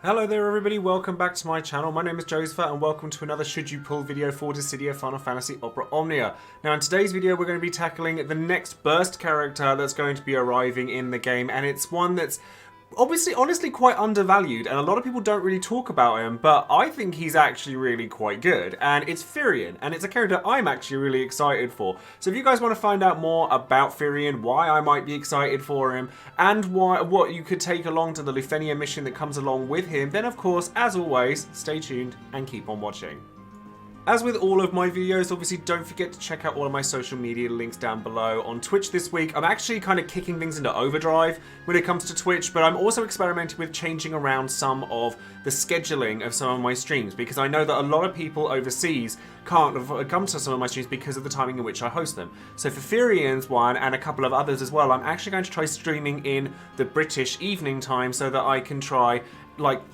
Hello there everybody, welcome back to my channel. My name is Joesephyr and welcome to another Should You Pull video for Dissidia Final Fantasy Opera Omnia. Now in today's video we're going to be tackling the next burst character that's going to be arriving in the game, and it's one that's honestly quite undervalued and a lot of people don't really talk about him, but I think he's actually really quite good, and it's Firion, and it's a character I'm actually really excited for. So if you guys want to find out more about Firion, why I might be excited for him, and what you could take along to the Lufenia mission that comes along with him, then of course, as always, stay tuned and keep on watching. As with all of my videos, obviously don't forget to check out all of my social media links down below. On Twitch this week, I'm actually kind of kicking things into overdrive when it comes to Twitch, but I'm also experimenting with changing around some of the scheduling of some of my streams, because I know that a lot of people overseas can't come to some of my streams because of the timing in which I host them. So for Firion's one, and a couple of others as well, I'm actually going to try streaming in the British evening time so that I can try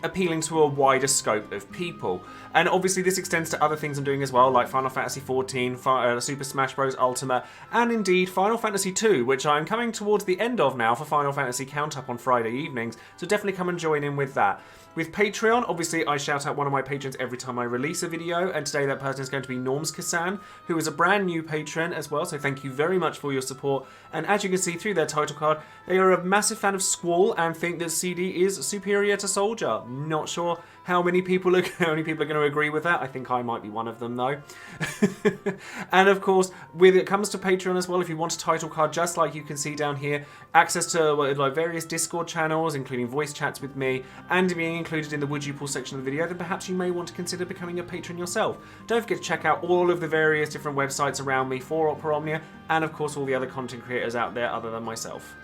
appealing to a wider scope of people. And obviously this extends to other things I'm doing as well, like Final Fantasy XIV, Super Smash Bros. Ultimate, and indeed Final Fantasy II, which I'm coming towards the end of now for Final Fantasy Count Up on Friday evenings, so definitely come and join in with that. With Patreon, obviously I shout out one of my patrons every time I release a video, and today that person is going to be Norms Kassan, who is a brand new patron as well, so thank you very much for your support. And as you can see through their title card, they are a massive fan of Squall and think that CD is superior to Soldier. Not sure how many people are going to agree with that. I think I might be one of them though. And of course, when it comes to Patreon as well, if you want a title card just like you can see down here, access to various Discord channels, including voice chats with me, and being included in the Would You Pull section of the video, then perhaps you may want to consider becoming a patron yourself. Don't forget to check out all of the various different websites around me for Opera Omnia, and of course all the other content creators out there other than myself.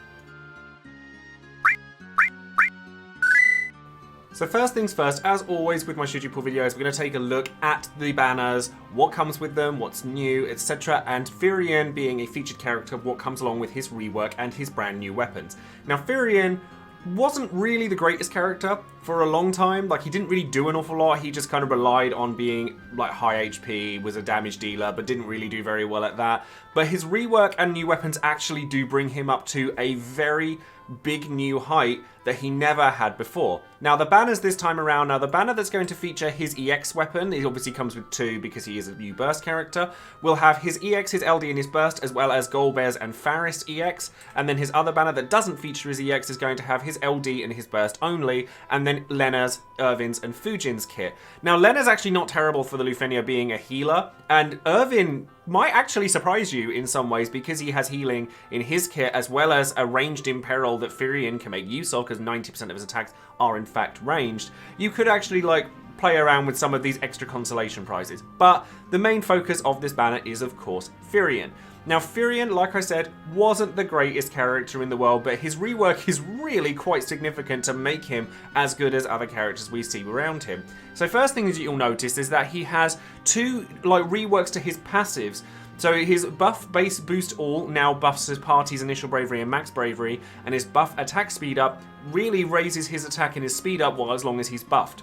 So first things first, as always with my Should You Pull videos, we're going to take a look at the banners, what comes with them, what's new, etc. And Firion being a featured character, what comes along with his rework and his brand new weapons. Now Firion wasn't really the greatest character for a long time. Like, he didn't really do an awful lot. He just kind of relied on being like high HP, was a damage dealer, but didn't really do very well at that. But his rework and new weapons actually do bring him up to a very big new height that he never had before. Now the banners this time around, the banner that's going to feature his EX weapon, it obviously comes with two because he is a new burst character, will have his EX, his LD and his burst, as well as Golbear's and Faris EX, and then his other banner that doesn't feature his EX is going to have his LD and his burst only, and then Lena's, Irvin's and Fujin's kit. Now Lena's actually not terrible for the Lufenia being a healer, and Irvin might actually surprise you in some ways because he has healing in his kit as well as a ranged imperil that Firion can make use of, because 90% of his attacks are in fact ranged. You could actually play around with some of these extra consolation prizes, but the main focus of this banner is of course Firion. Now Firion, like I said, wasn't the greatest character in the world, but his rework is really quite significant to make him as good as other characters we see around him. So first thing that you'll notice is that he has two reworks to his passives. So his buff base boost all now buffs his party's initial bravery and max bravery, and his buff attack speed up really raises his attack and his speed up as long as he's buffed.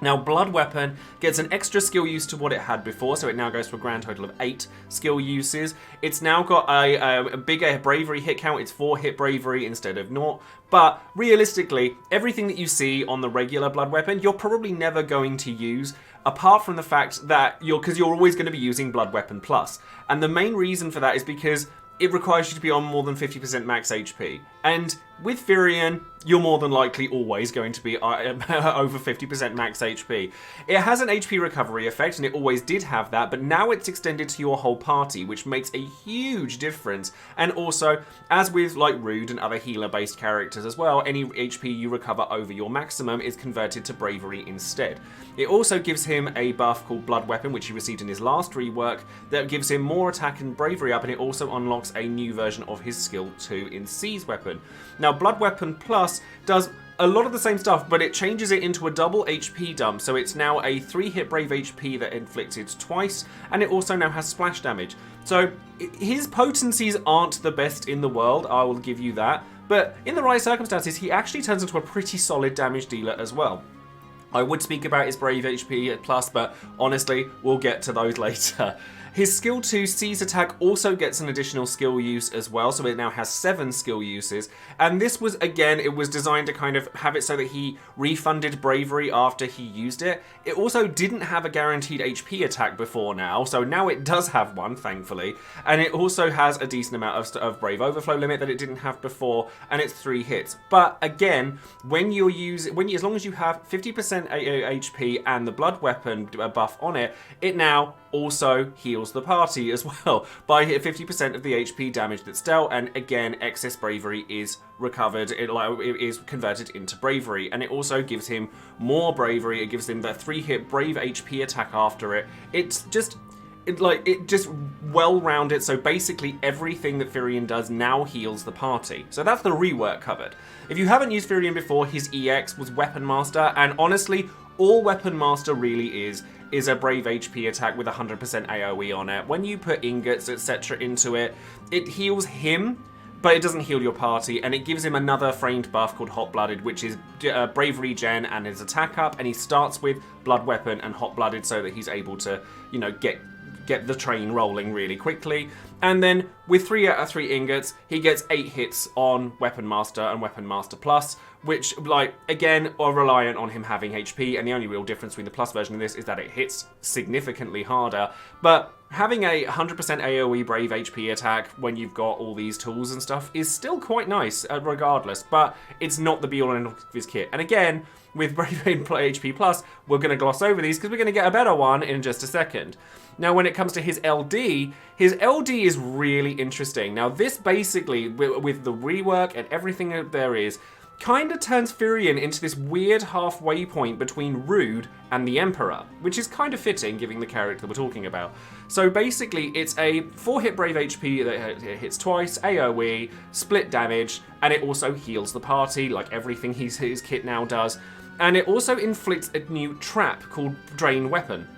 Now Blood Weapon gets an extra skill use to what it had before, so it now goes to a grand total of 8 skill uses. It's now got a bigger bravery hit count, it's 4 hit bravery instead of 0. But realistically, everything that you see on the regular Blood Weapon, you're probably never going to use, apart from the fact that because you're always going to be using Blood Weapon Plus. And the main reason for that is because it requires you to be on more than 50% max HP. And with Firion, you're more than likely always going to be over 50% max HP. It has an HP recovery effect, and it always did have that, but now it's extended to your whole party, which makes a huge difference. And also, as with Rude and other healer-based characters as well, any HP you recover over your maximum is converted to bravery instead. It also gives him a buff called Blood Weapon, which he received in his last rework, that gives him more attack and bravery up, and it also unlocks a new version of his skill 2 in C's weapon. Now, Blood Weapon Plus does a lot of the same stuff, but it changes it into a double HP dump, so it's now a 3-hit brave HP that inflicted twice, and it also now has splash damage. So his potencies aren't the best in the world, I will give you that, but in the right circumstances, he actually turns into a pretty solid damage dealer as well. I would speak about his Brave HP plus, but honestly, we'll get to those later. His skill 2 Seize attack also gets an additional skill use as well, so it now has 7 skill uses. And this was, again, it was designed to kind of have it so that he refunded bravery after he used it. It also didn't have a guaranteed HP attack before now, so now it does have one, thankfully. And it also has a decent amount of Brave Overflow limit that it didn't have before, and it's 3 hits. But again, as long as you have 50% HP and the blood weapon buff on it, it now also heals the party as well by 50% of the HP damage that's dealt, and again, excess bravery is recovered. It is converted into bravery, and it also gives him more bravery. It gives him that 3-hit brave HP attack after it. It's just well-rounded, so basically everything that Firion does now heals the party. So that's the rework covered. If you haven't used Firion before, his EX was Weapon Master, and honestly, all Weapon Master really is a brave HP attack with 100% AoE on it. When you put ingots, etc. into it, it heals him, but it doesn't heal your party, and it gives him another framed buff called Hot Blooded, which is bravery gen and his attack up, and he starts with blood weapon and Hot Blooded so that he's able to, you know, get the train rolling really quickly. And then with 3 out of 3 ingots, he gets 8 hits on Weapon Master and Weapon Master Plus, which, like, again, are reliant on him having HP, and the only real difference between the Plus version of this is that it hits significantly harder. But having a 100% AoE Brave HP attack when you've got all these tools and stuff is still quite nice, regardless, but it's not the be-all and end-all of his kit. And again, with Brave HP Plus, we're going to gloss over these because we're going to get a better one in just a second. Now, when it comes to his LD is really interesting. Now, this basically, with the rework and everything that there is, kind of turns Firion into this weird halfway point between Rude and the Emperor, which is kind of fitting, given the character that we're talking about. So basically, it's a 4-hit Brave HP that hits twice, AoE, split damage, and it also heals the party, like everything his kit now does. And it also inflicts a new trap called Drain Weapon.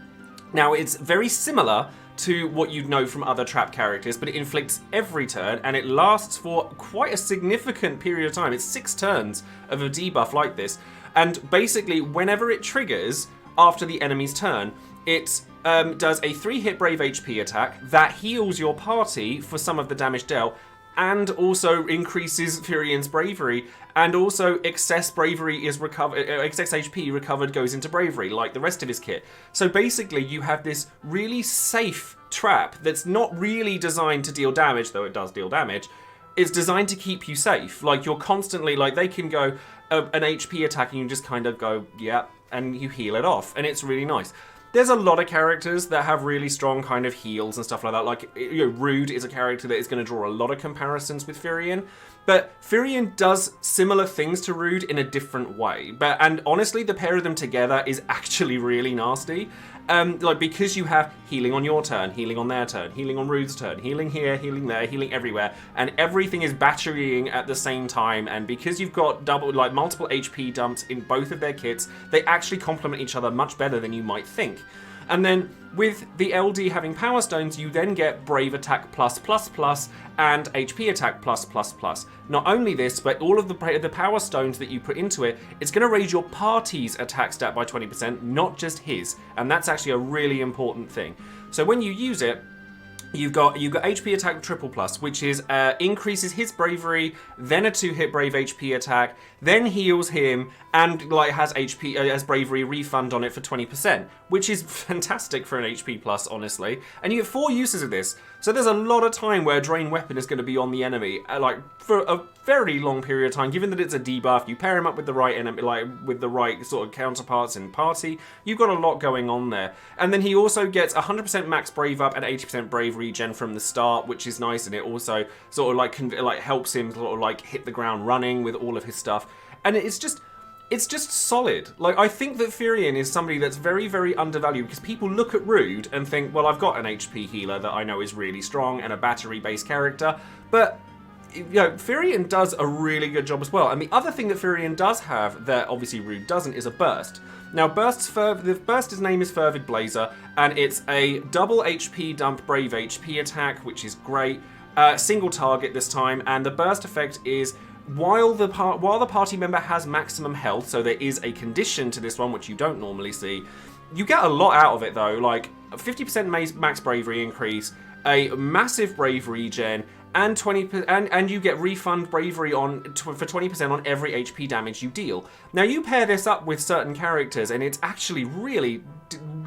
Now, it's very similar to what you'd know from other trap characters, but it inflicts every turn, and it lasts for quite a significant period of time. It's 6 turns of a debuff like this, and basically, whenever it triggers after the enemy's turn, it does a 3-hit Brave HP attack that heals your party for some of the damage dealt, and also increases Firion's bravery, and also excess bravery is recovered, excess HP recovered goes into bravery, like the rest of his kit. So basically, you have this really safe trap that's not really designed to deal damage, though it does deal damage. It's designed to keep you safe. Like, you're constantly, like, they can go an HP attack and you just kind of go, yeah, and you heal it off, and it's really nice. There's a lot of characters that have really strong kind of heals and stuff like that. Like, you know, Rude is a character that is going to draw a lot of comparisons with Firion. But Firion does similar things to Rude in a different way. And honestly, the pair of them together is actually really nasty. Like, because you have healing on your turn, healing on their turn, healing on Rude's turn, healing here, healing there, healing everywhere, and everything is batterying at the same time. And because you've got multiple HP dumps in both of their kits, they actually complement each other much better than you might think. And then with the LD having Power Stones, you then get Brave Attack +++ and HP Attack +++. Not only this, but all of the Power Stones that you put into it, it's going to raise your party's attack stat by 20%, not just his. And that's actually a really important thing. So when you use it, You've got HP attack +++, which is increases his bravery, then a 2-hit brave HP attack, then heals him, and like has HP as bravery refund on it for 20%, which is fantastic for an HP plus, honestly. And you get 4 uses of this, so there's a lot of time where Drain Weapon is going to be on the enemy, like for a very long period of time. Given that it's a debuff, you pair him up with the right enemy, like with the right sort of counterparts in party. You've got a lot going on there, and then he also gets 100% max brave up and 80% brave regen from the start, which is nice, and it also sort of like helps him sort of like hit the ground running with all of his stuff, and it's just solid. Like, I think that Firion is somebody that's very, very undervalued because people look at Rude and think, well, I've got an HP healer that I know is really strong and a battery-based character, but you know, Firion does a really good job as well. And the other thing that Firion does have that obviously Rude doesn't is a burst. Now, the burst's name is Fervid Blazer, and it's a double HP dump brave HP attack, which is great. Single target this time, and the burst effect is while the party member has maximum health, so there is a condition to this one which you don't normally see, you get a lot out of it though, like 50% max bravery increase, a massive bravery gen, and 20%, and you get refund bravery for 20% on every HP damage you deal. Now you pair this up with certain characters, and it's actually really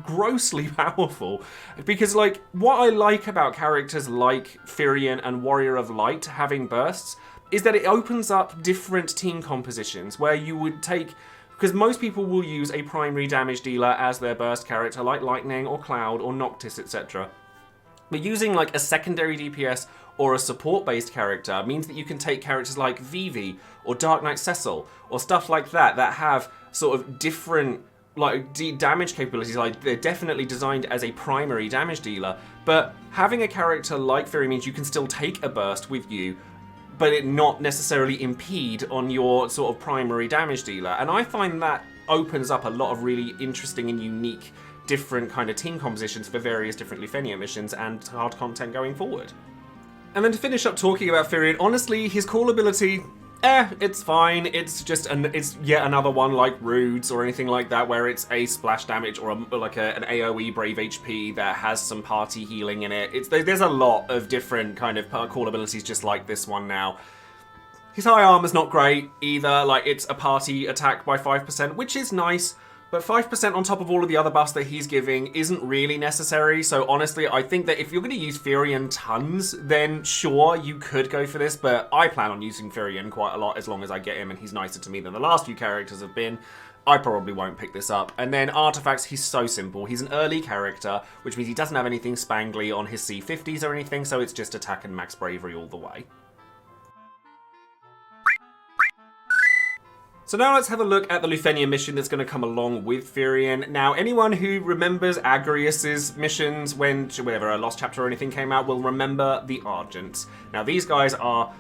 grossly powerful, because like what I like about characters like Firion and Warrior of Light having bursts is that it opens up different team compositions where you would take. Because most people will use a primary damage dealer as their burst character, like Lightning or Cloud or Noctis, etc. But using like a secondary DPS or a support-based character means that you can take characters like Vivi or Dark Knight Cecil or stuff like that that have sort of different like damage capabilities. Like they're definitely designed as a primary damage dealer, but having a character like Fury means you can still take a burst with you, but it not necessarily impede on your sort of primary damage dealer. And I find that opens up a lot of really interesting and unique different kind of team compositions for various different Lufenia missions and hard content going forward. And then to finish up talking about Firion, honestly, his call ability, it's fine. It's just it's yet another one like Rude's or anything like that, where it's a splash damage or like an AoE Brave HP that has some party healing in it. There's a lot of different kind of call abilities just like this one now. His high armor's not great either. Like it's a party attack by 5%, which is nice. But 5% on top of all of the other buffs that he's giving isn't really necessary. So honestly, I think that if you're going to use Firion tons, then sure, you could go for this. But I plan on using Firion quite a lot as long as I get him and he's nicer to me than the last few characters have been. I probably won't pick this up. And then artifacts, he's so simple. He's an early character, which means he doesn't have anything spangly on his C50s or anything. So it's just attack and max bravery all the way. So now let's have a look at the Lufenia mission that's going to come along with Firion. Now, anyone who remembers Agrius's missions whenever a Lost Chapter or anything came out will remember the Argents. Now, these guys are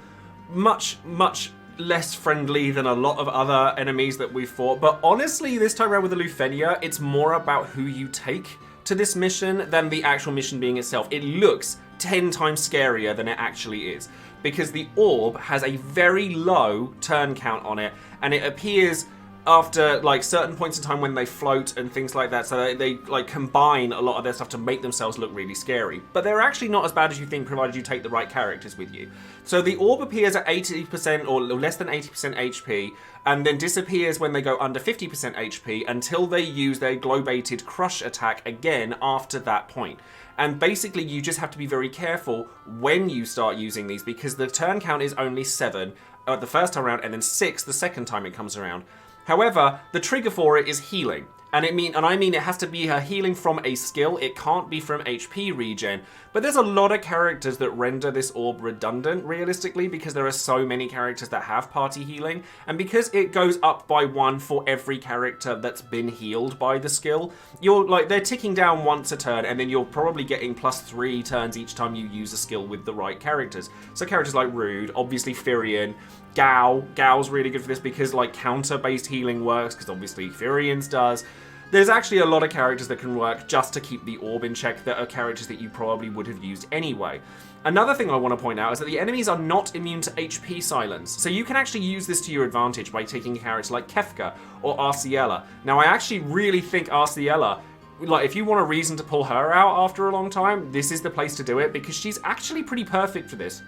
much, much less friendly than a lot of other enemies that we've fought. But honestly, this time around with the Lufenia, it's more about who you take to this mission than the actual mission being itself. It looks 10 times scarier than it actually is, because the orb has a very low turn count on it, and it appears after like certain points in time when they float and things like that, so they like combine a lot of their stuff to make themselves look really scary. But they're actually not as bad as you think, provided you take the right characters with you. So the orb appears at 80% or less than 80% HP, and then disappears when they go under 50% HP until they use their glow-baited crush attack again after that point. And basically you just have to be very careful when you start using these, because the turn count is only 7 the first time around and then 6 the second time it comes around. However, the trigger for it is healing. And I mean it has to be a healing from a skill, it can't be from HP regen. But there's a lot of characters that render this orb redundant, realistically, because there are so many characters that have party healing. And because it goes up by 1 for every character that's been healed by the skill, they're ticking down once a turn, and then you're probably getting +3 turns each time you use a skill with the right characters. So characters like Rude, obviously Firion, Gao's really good for this because like counter-based healing works, because obviously Firion's does. There's actually a lot of characters that can work just to keep the orb in check that are characters that you probably would have used anyway. Another thing I want to point out is that the enemies are not immune to HP silence, so you can actually use this to your advantage by taking a character like Kefka or Arciella. Now I actually really think Arciella, like if you want a reason to pull her out after a long time, this is the place to do it, because she's actually pretty perfect for this.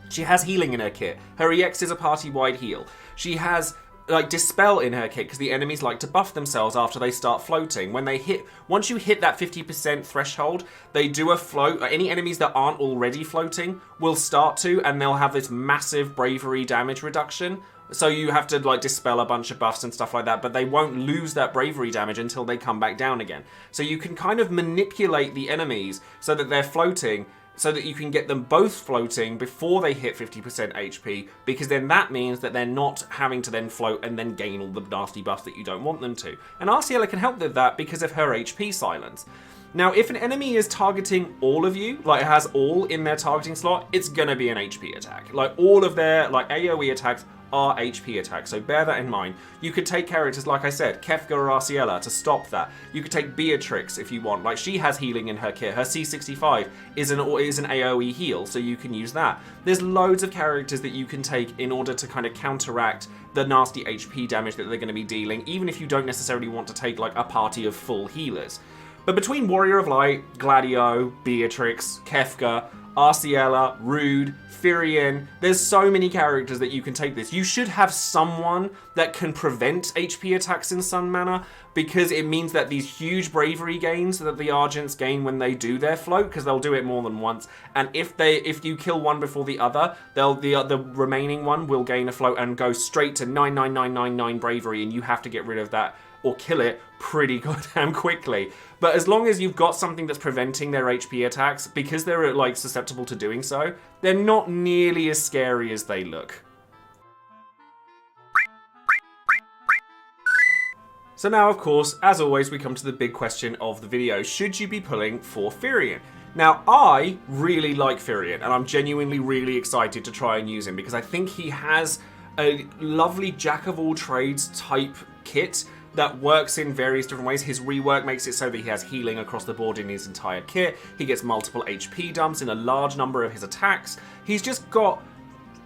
She has healing in her kit. Her EX is a party-wide heal. She has like Dispel in her kit because the enemies like to buff themselves after they start floating. Once you hit that 50% threshold, they do a float. Any enemies that aren't already floating will start to, and they'll have this massive bravery damage reduction. So you have to like dispel a bunch of buffs and stuff like that, but they won't lose that bravery damage until they come back down again. So you can kind of manipulate the enemies so that they're floating, so that you can get them both floating before they hit 50% HP, because then that means that they're not having to then float and then gain all the nasty buffs that you don't want them to. And Arciella can help with that because of her HP silence. Now, if an enemy is targeting all of you, like it has all in their targeting slot, it's gonna be an HP attack. Like all of their like AoE attacks are HP attacks, so bear that in mind. You could take characters, like I said, Kefka or Arciela to stop that. You could take Beatrix if you want, like she has healing in her kit. Her C65 is an AoE heal, so you can use that. There's loads of characters that you can take in order to kind of counteract the nasty HP damage that they're going to be dealing, even if you don't necessarily want to take like a party of full healers. But between Warrior of Light, Gladio, Beatrix, Kefka, Arciela, Rude, Firion, there's so many characters that you can take this. You should have someone that can prevent HP attacks in Sun Mana, because it means that these huge bravery gains that the Argents gain when they do their float, because they'll do it more than once, and if you kill one before the other, the remaining one will gain a float and go straight to 99999 bravery, and you have to get rid of that or kill it pretty goddamn quickly. But as long as you've got something that's preventing their HP attacks, because they're like susceptible to doing so, they're not nearly as scary as they look. So now, of course, as always, we come to the big question of the video. Should you be pulling for Firion? Now, I really like Firion, and I'm genuinely really excited to try and use him, because I think he has a lovely jack-of-all-trades type kit that works in various different ways. His rework makes it so that he has healing across the board in his entire kit. He gets multiple HP dumps in a large number of his attacks. He's just got...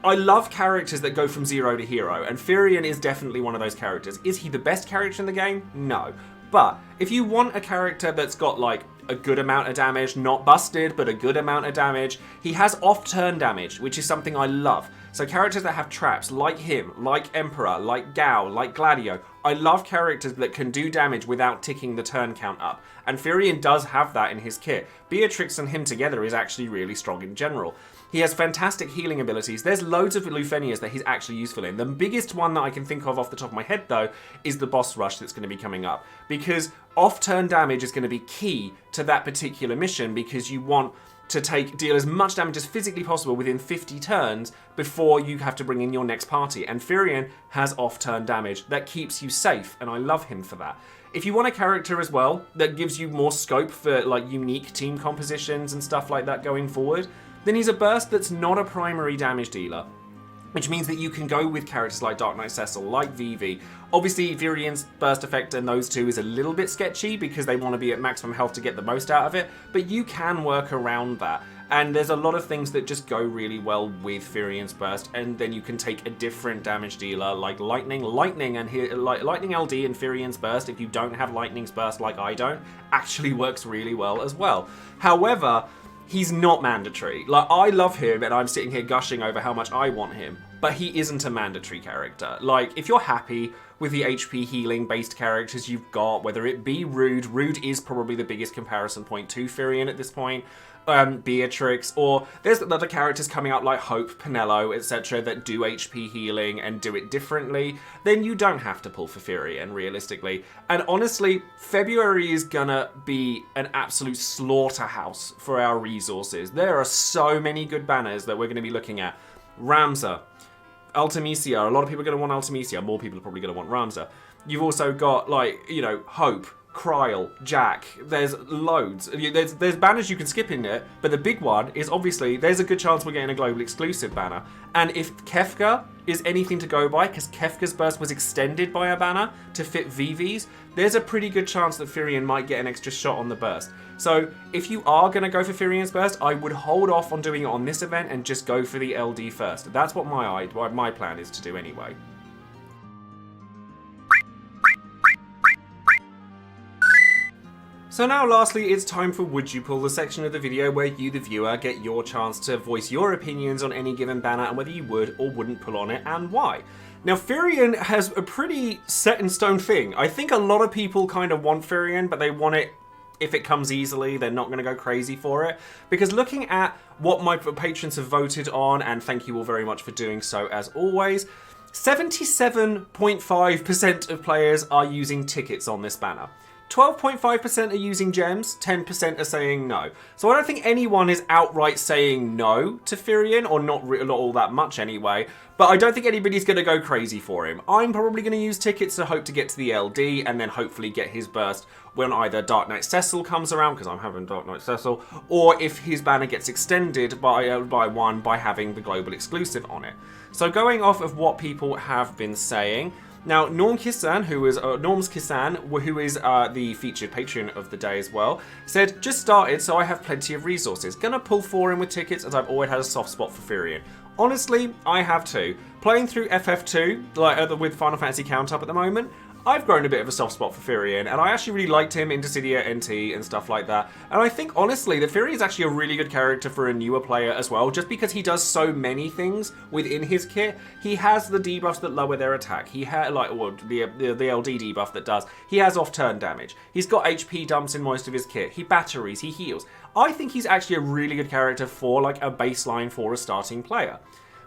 I love characters that go from zero to hero, and Firion is definitely one of those characters. Is he the best character in the game? No. But if you want a character that's got like a good amount of damage, not busted, but a good amount of damage, he has off-turn damage, which is something I love. So characters that have traps, like him, like Emperor, like Gao, like Gladio, I love characters that can do damage without ticking the turn count up. And Firion does have that in his kit. Beatrix and him together is actually really strong in general. He has fantastic healing abilities. There's loads of Lufenias that he's actually useful in. The biggest one that I can think of off the top of my head, though, is the boss rush that's going to be coming up. Because off-turn damage is going to be key to that particular mission, because you want to deal as much damage as physically possible within 50 turns before you have to bring in your next party. And Firion has off-turn damage that keeps you safe, and I love him for that. If you want a character as well that gives you more scope for like unique team compositions and stuff like that going forward, then he's a burst that's not a primary damage dealer, which means that you can go with characters like Dark Knight Cecil, like Vivi. Obviously, Virion's burst effect and those two is a little bit sketchy because they want to be at maximum health to get the most out of it, but you can work around that. And there's a lot of things that just go really well with Firion's burst, and then you can take a different damage dealer like Lightning and Lightning LD and Firion's burst, if you don't have Lightning's burst like I don't, actually works really well as well. However, he's not mandatory. Like, I love him and I'm sitting here gushing over how much I want him, but he isn't a mandatory character. Like, if you're happy with the HP healing based characters you've got, whether it be Rude is probably the biggest comparison point to Firion at this point, Beatrix, or there's other characters coming out like Hope, Penelo, etc. that do HP healing and do it differently, then you don't have to pull for Firion, realistically. And honestly, February is gonna be an absolute slaughterhouse for our resources. There are so many good banners that we're gonna be looking at. Ramza, Ultimisia, a lot of people are going to want Ultimisia, more people are probably going to want Ramza. You've also got, like, you know, Hope, Kryl, Jack, there's loads. There's banners you can skip in it, but the big one is obviously, there's a good chance we're getting a global exclusive banner. And if Kefka is anything to go by, because Kefka's burst was extended by a banner to fit Vivi's, there's a pretty good chance that Firion might get an extra shot on the burst. So if you are going to go for Firion's burst, I would hold off on doing it on this event and just go for the LD first. That's what my plan is to do anyway. So now lastly, it's time for Would You Pull, the section of the video where you, the viewer, get your chance to voice your opinions on any given banner and whether you would or wouldn't pull on it and why. Now, Firion has a pretty set in stone thing. I think a lot of people kind of want Firion, but they want it if it comes easily. They're not going to go crazy for it. Because looking at what my patrons have voted on, and thank you all very much for doing so as always, 77.5% of players are using tickets on this banner. 12.5% are using gems, 10% are saying no. So I don't think anyone is outright saying no to Firion, or not all that much anyway, but I don't think anybody's going to go crazy for him. I'm probably going to use tickets to hope to get to the LD, and then hopefully get his burst when either Dark Knight Cecil comes around, because I'm having Dark Knight Cecil, or if his banner gets extended by one by having the global exclusive on it. So going off of what people have been saying, now, Norm's Kisan, who is the featured patron of the day as well, said, just started, so I have plenty of resources. Gonna pull for him with tickets, as I've always had a soft spot for Firion. Honestly, I have too. Playing through FF2, with Final Fantasy Count Up at the moment, I've grown a bit of a soft spot for Firion, and I actually really liked him in Dissidia NT and stuff like that. And I think, honestly, that Firion is actually a really good character for a newer player as well, just because he does so many things within his kit. He has the debuffs that lower their attack. He has, the LD debuff that does. He has off-turn damage. He's got HP dumps in most of his kit. He batteries, he heals. I think he's actually a really good character for, like, a baseline for a starting player.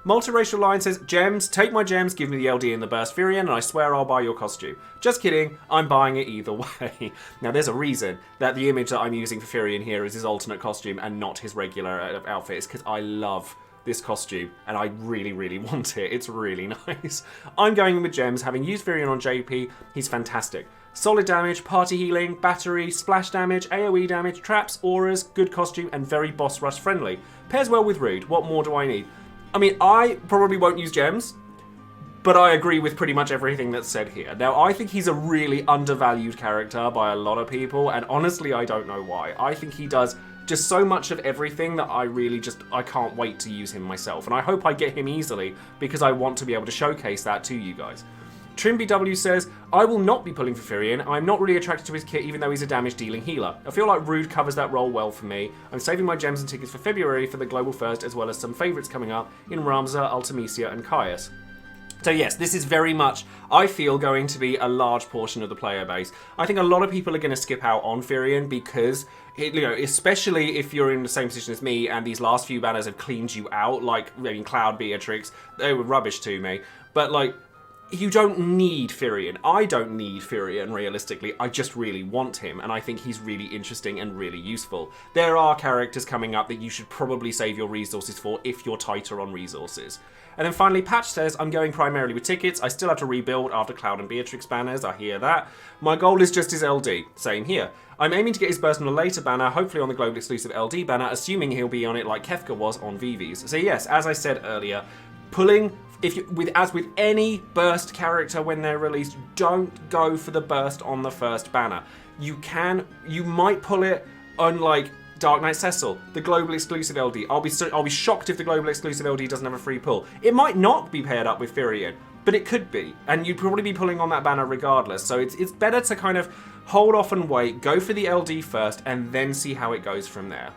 Multiracial Line says, gems, take my gems, give me the LD in the burst Firion, and I swear I'll buy your costume. Just kidding, I'm buying it either way. Now there's a reason that the image that I'm using for Firion here is his alternate costume and not his regular outfit. It's because I love this costume and I really, really want it. It's really nice. I'm going in with gems, having used Firion on JP, he's fantastic. Solid damage, party healing, battery, splash damage, AoE damage, traps, auras, good costume, and very boss rush friendly. Pairs well with Rude, what more do I need? I mean, I probably won't use gems, but I agree with pretty much everything that's said here. Now, I think he's a really undervalued character by a lot of people, and honestly, I don't know why. I think he does just so much of everything that I can't wait to use him myself. And I hope I get him easily, because I want to be able to showcase that to you guys. TrimBW says, I will not be pulling for Firion. I'm not really attracted to his kit, even though he's a damage-dealing healer. I feel like Rude covers that role well for me. I'm saving my gems and tickets for February for the Global First, as well as some favourites coming up in Ramza, Ultimecia, and Caius. So yes, this is very much, I feel, going to be a large portion of the player base. I think a lot of people are going to skip out on Firion because, especially if you're in the same position as me and these last few banners have cleaned you out, like, Cloud Beatrix, they were rubbish to me. But, you don't need Firion. I don't need Firion, realistically. I just really want him, and I think he's really interesting and really useful. There are characters coming up that you should probably save your resources for if you're tighter on resources. And then finally, Patch says, I'm going primarily with tickets. I still have to rebuild after Cloud and Beatrix banners. I hear that. My goal is just his LD. Same here. I'm aiming to get his burst on a later banner, hopefully on the global exclusive LD banner, assuming he'll be on it like Kefka was on VVs. So yes, as I said earlier, pulling... as with any burst character when they're released, don't go for the burst on the first banner. You might pull it on Dark Knight Cecil, the global exclusive LD. I'll be shocked if the global exclusive LD doesn't have a free pull. It might not be paired up with Firion, but it could be, and you'd probably be pulling on that banner regardless. So it's better to kind of hold off and wait, go for the LD first, and then see how it goes from there.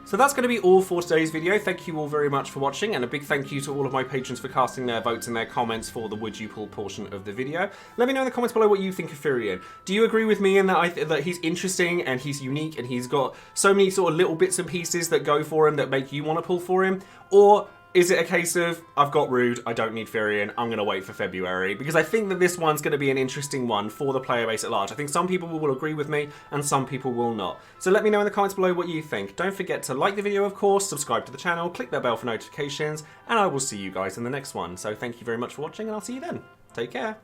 So that's going to be all for today's video. Thank you all very much for watching, and a big thank you to all of my patrons for casting their votes and their comments for the Would You Pull portion of the video. Let me know in the comments below what you think of Firion. Do you agree with me in that that he's interesting and he's unique and he's got so many sort of little bits and pieces that go for him that make you want to pull for him? Or is it a case of, I've got Rude, I don't need Firion, I'm going to wait for February? Because I think that this one's going to be an interesting one for the player base at large. I think some people will agree with me and some people will not. So let me know in the comments below what you think. Don't forget to like the video, of course, subscribe to the channel, click that bell for notifications, and I will see you guys in the next one. So thank you very much for watching, and I'll see you then. Take care.